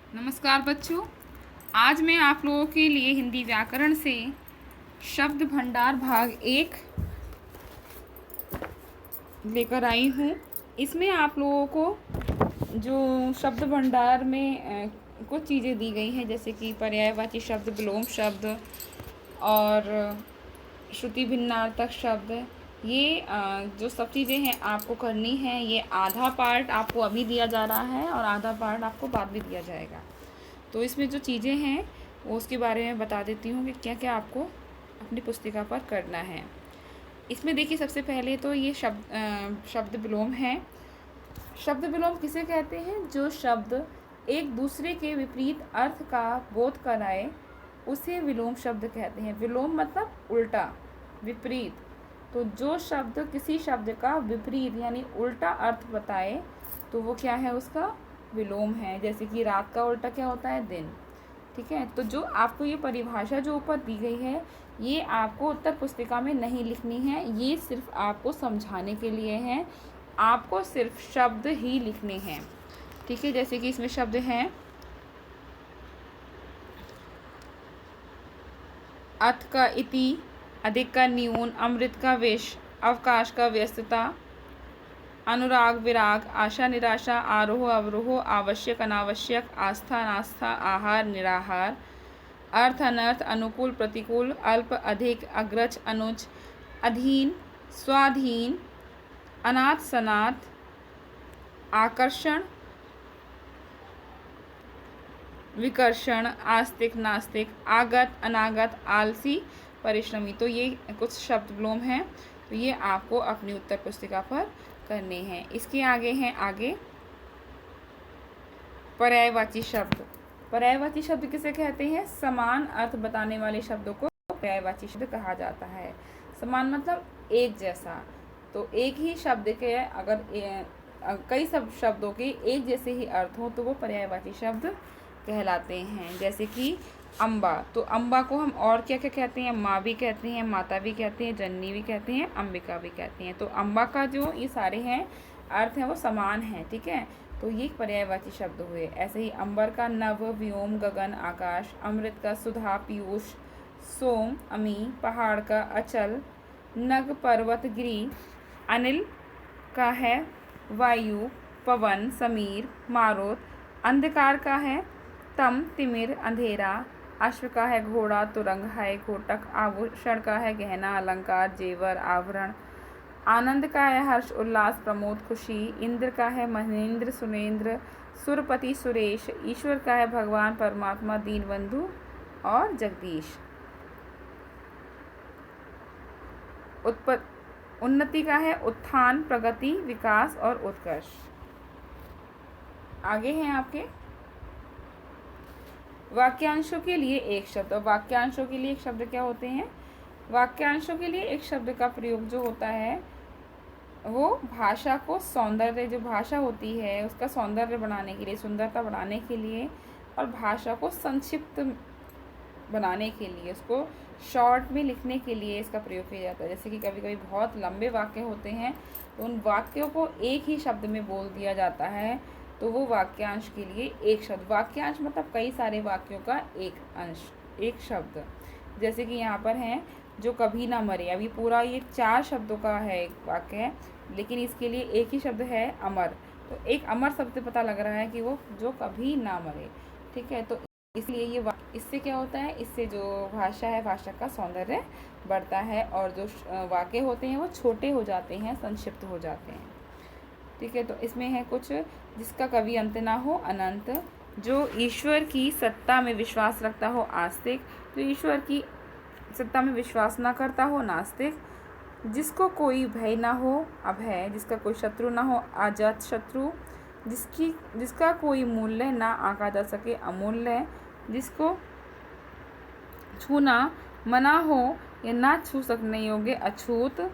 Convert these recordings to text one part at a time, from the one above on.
नमस्कार बच्चों। आज मैं आप लोगों के लिए हिंदी व्याकरण से शब्द भंडार भाग 1 लेकर आई हूँ। इसमें आप लोगों को जो शब्द भंडार में कुछ चीज़ें दी गई हैं, जैसे कि पर्यायवाची शब्द, विलोम शब्द और श्रुति भिन्नार्थक शब्द। ये जो सब चीज़ें हैं आपको करनी है। ये आधा पार्ट आपको अभी दिया जा रहा है और आधा पार्ट आपको बाद में दिया जाएगा। तो इसमें जो चीज़ें हैं वो उसके बारे में बता देती हूँ कि क्या क्या आपको अपनी पुस्तिका पर करना है। इसमें देखिए, सबसे पहले तो ये शब्द विलोम है। शब्द विलोम किसे कहते हैं? जो शब्द एक दूसरे के विपरीत अर्थ का बोध कराए उसे विलोम शब्द कहते हैं। विलोम मतलब उल्टा, विपरीत। तो जो शब्द किसी शब्द का विपरीत यानी उल्टा अर्थ बताए तो वो क्या है? उसका विलोम है। जैसे कि रात का उल्टा क्या होता है? दिन। ठीक है। तो जो आपको ये परिभाषा जो ऊपर दी गई है, ये आपको उत्तर पुस्तिका में नहीं लिखनी है। ये सिर्फ आपको समझाने के लिए है। आपको सिर्फ शब्द ही लिखने हैं। ठीक है। जैसे कि इसमें शब्द हैं अथ का इति, अधिक का न्यून, अमृत का विष, अवकाश का व्यस्तता, अनुराग विराग, आशा निराशा, आरोह अवरोह, आवश्यक अनावश्यक, आस्था अनास्था, आहार निराहार, अर्थ अनर्थ, अनुकूल प्रतिकूल, अल्प अधिक, अग्रज अनुज, अधीन स्वाधीन, अनाथ सनाथ, आकर्षण विकर्षण, आस्तिक नास्तिक, आगत अनागत, आलसी परिश्रमी। तो ये कुछ शब्द विलोम हैं। तो ये आपको अपनी उत्तर पुस्तिका पर करने हैं। इसके आगे हैं पर्यायवाची शब्द। पर्यायवाची शब्द किसे कहते हैं? समान अर्थ बताने वाले शब्दों को पर्यायवाची शब्द कहा जाता है। समान मतलब एक जैसा। तो एक ही शब्द के अगर कई सब शब्दों के एक जैसे ही अर्थ हो तो वो पर्यायवाची शब्द कहलाते हैं। जैसे कि अम्बा। तो अम्बा को हम और क्या क्या कहते हैं? माँ भी कहते हैं, माता भी कहते हैं, जननी भी कहते हैं, अंबिका भी कहते हैं। तो अम्बा का जो ये सारे हैं अर्थ हैं वो समान हैं। ठीक है। तो ये पर्यायवाची शब्द हुए। ऐसे ही अंबर का नभ, व्योम, गगन, आकाश, अमृत का सुधा, पीयूष, सोम, अमी, पहाड़ का अचल, नग, पर्वत, गिरी, अनिल का है वायु, पवन, समीर, मारुत, अंधकार का है तम, तिमिर, अंधेरा, अश्व का है घोड़ा, तुरंग है घोटक, आभूषण का है गहना, अलंकार, जेवर, आभरण, आनंद का है हर्ष, उल्लास, प्रमोद, खुशी, इंद्र का है महेंद्र, सुरेंद्र, सुरपति, सुरेश, ईश्वर का है भगवान, परमात्मा, दीनबंधु और जगदीश। उन्नति का है उत्थान, प्रगति, विकास और उत्कर्ष। आगे हैं आपके वाक्यांशों के लिए एक शब्द। और वाक्यांशों के लिए एक शब्द क्या होते हैं? वाक्यांशों के लिए एक शब्द का प्रयोग जो होता है वो भाषा को सौंदर्य, जो भाषा होती है उसका सौंदर्य बढ़ाने के लिए, सुंदरता बढ़ाने के लिए और भाषा को संक्षिप्त बनाने के लिए, उसको शॉर्ट में लिखने के लिए इसका प्रयोग किया जाता है। जैसे कि कभी कभी बहुत लंबे वाक्य होते हैं तो उन वाक्यों को एक ही शब्द में बोल दिया जाता है, तो वो वाक्यांश के लिए एक शब्द। वाक्यांश मतलब कई सारे वाक्यों का एक अंश, एक शब्द। जैसे कि यहाँ पर है जो कभी ना मरे। अभी पूरा ये 4 शब्दों का है एक वाक्य है, लेकिन इसके लिए एक ही शब्द है अमर। तो एक अमर शब्द से पता लग रहा है कि वो जो कभी ना मरे। ठीक है। तो इसलिए ये इससे क्या होता है? इससे जो भाषा है, भाषा का सौंदर्य बढ़ता है और जो वाक्य होते हैं वो छोटे हो जाते हैं, संक्षिप्त हो जाते हैं। ठीक है। तो इसमें है कुछ जिसका कभी अंत ना हो, अनंत। जो ईश्वर की सत्ता में विश्वास रखता हो, आस्तिक। जो ईश्वर की सत्ता में विश्वास ना करता हो, नास्तिक। जिसको कोई भय ना हो, अभय। जिसका कोई शत्रु ना हो, अजात शत्रु। जिसका कोई मूल्य ना आंका जा सके, अमूल्य। जिसको छूना मना हो या ना छू सकने योग्य, अछूत।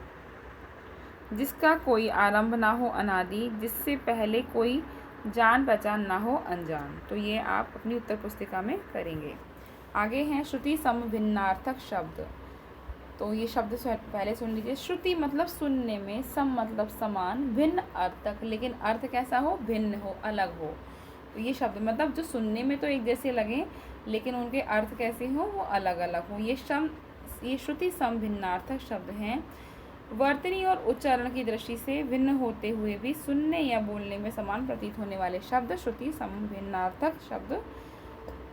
जिसका कोई आरंभ ना हो, अनादि। जिससे पहले कोई जान पहचान ना हो, अनजान। तो ये आप अपनी उत्तर पुस्तिका में करेंगे। आगे हैं श्रुति सम भिन्नार्थक शब्द। तो ये शब्द पहले सुन लीजिए। श्रुति मतलब सुनने में, सम मतलब समान, भिन्न अर्थक, लेकिन अर्थ कैसा हो? भिन्न हो, अलग हो। तो ये शब्द मतलब जो सुनने में तो एक जैसे लगें लेकिन उनके अर्थ कैसे हों वो अलग अलग हों, ये श्रुति समभिन्नार्थक शब्द हैं। वर्तनी और उच्चारण की दृष्टि से भिन्न होते हुए भी सुनने या बोलने में समान प्रतीत होने वाले शब्द श्रुति समभिन्नार्थक शब्द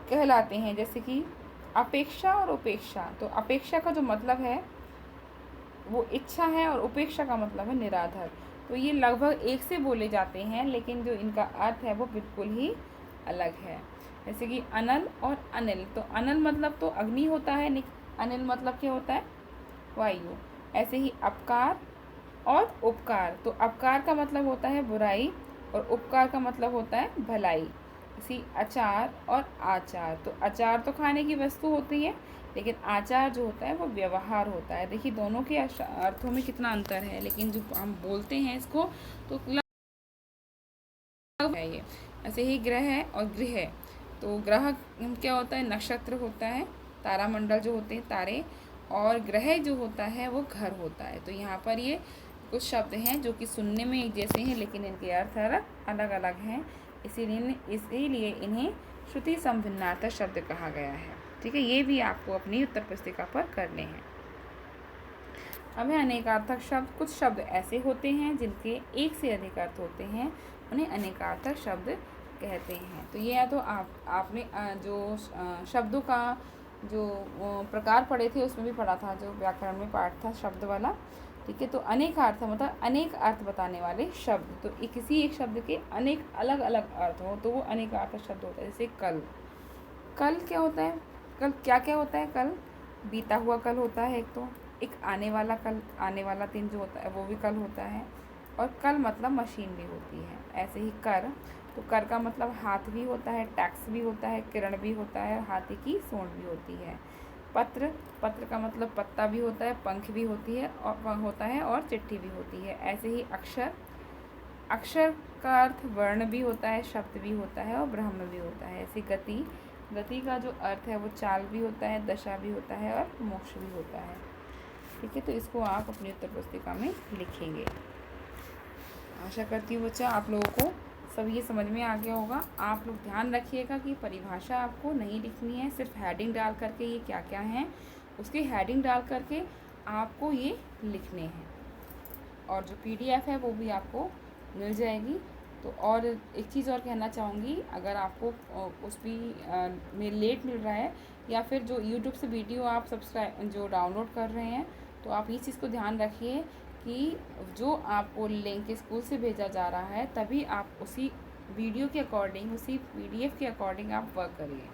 कहलाते हैं। जैसे कि अपेक्षा और उपेक्षा। तो अपेक्षा का जो मतलब है वो इच्छा है और उपेक्षा का मतलब है निराधार। तो ये लगभग एक से बोले जाते हैं लेकिन जो इनका अर्थ है वो बिल्कुल ही अलग है। जैसे कि अनल और अनिल। तो अनल मतलब तो अग्नि होता है, अनिल मतलब क्या होता है, वायु। ऐसे ही अपकार और उपकार। तो अपकार का मतलब होता है बुराई और उपकार का मतलब होता है भलाई। इसी अचार और आचार। तो अचार तो खाने की वस्तु होती है लेकिन आचार जो होता है वो व्यवहार होता है। देखिए दोनों के अर्थों में कितना अंतर है, लेकिन जो हम बोलते हैं इसको तो है ये। ऐसे ही ग्रह है और गृह। तो ग्रह क्या होता है, नक्षत्र होता है, तारामंडल जो होते हैं तारे, और ग्रह जो होता है वो घर होता है। तो यहाँ पर ये कुछ शब्द हैं जो कि सुनने में एक जैसे हैं लेकिन इनके अर्थ अलग अलग हैं। इसीलिए इन्हें श्रुति समभिन्नार्थक शब्द कहा गया है। ठीक है, ये भी आपको अपनी उत्तर पुस्तिका पर करने हैं। अब है अनेकार्थक शब्द। कुछ शब्द ऐसे होते हैं जिनके एक से अधिक अर्थ होते हैं, उन्हें अनेकार्थक शब्द कहते हैं। तो ये या तो आपने जो शब्दों का जो प्रकार पढ़े थे उसमें भी पढ़ा था, जो व्याकरण में पाठ था शब्द वाला। ठीक है, तो अनेक अर्थ मतलब अनेक अर्थ बताने वाले शब्द। तो किसी एक शब्द के अनेक अलग अलग अर्थ हो तो वो अनेकार्थक शब्द होता है। जैसे कल। कल क्या होता है, कल क्या क्या होता है, कल बीता हुआ कल होता है एक, तो एक आने वाला कल, आने वाला दिन जो होता है वो भी कल होता है, और कल मतलब मशीन भी होती है। ऐसे ही कर। तो कर का मतलब हाथ भी होता है, टैक्स भी होता है, किरण भी होता है, हाथी की सूंड भी होती है। पत्र। पत्र का मतलब पत्ता भी होता है, पंख भी होता है और चिट्ठी भी होती है। ऐसे ही अक्षर। अक्षर का अर्थ वर्ण भी होता है, शब्द भी होता है और ब्रह्म भी होता है। ऐसे गति। गति का जो अर्थ है वो चाल भी होता है, दशा भी होता है और मोक्ष भी होता है। ठीक है, तो इसको आप अपनी उत्तर पुस्तिका में लिखेंगे। आशा करती हूँ बच्चा आप लोगों को सब ये समझ में आ गया होगा। आप लोग ध्यान रखिएगा कि परिभाषा आपको नहीं लिखनी है, सिर्फ हेडिंग डाल करके ये क्या क्या हैं उसकी हेडिंग डाल करके आपको ये लिखने हैं, और जो PDF है वो भी आपको मिल जाएगी। तो और एक चीज़ और कहना चाहूँगी, अगर आपको उस भी में लेट मिल रहा है या फिर जो YouTube से वीडियो आप जो डाउनलोड कर रहे हैं, तो आप इस चीज़ को ध्यान रखिए कि जो आपको लिंक स्कूल से भेजा जा रहा है तभी आप उसी वीडियो के अकॉर्डिंग, उसी PDF के अकॉर्डिंग आप वर्क करिए।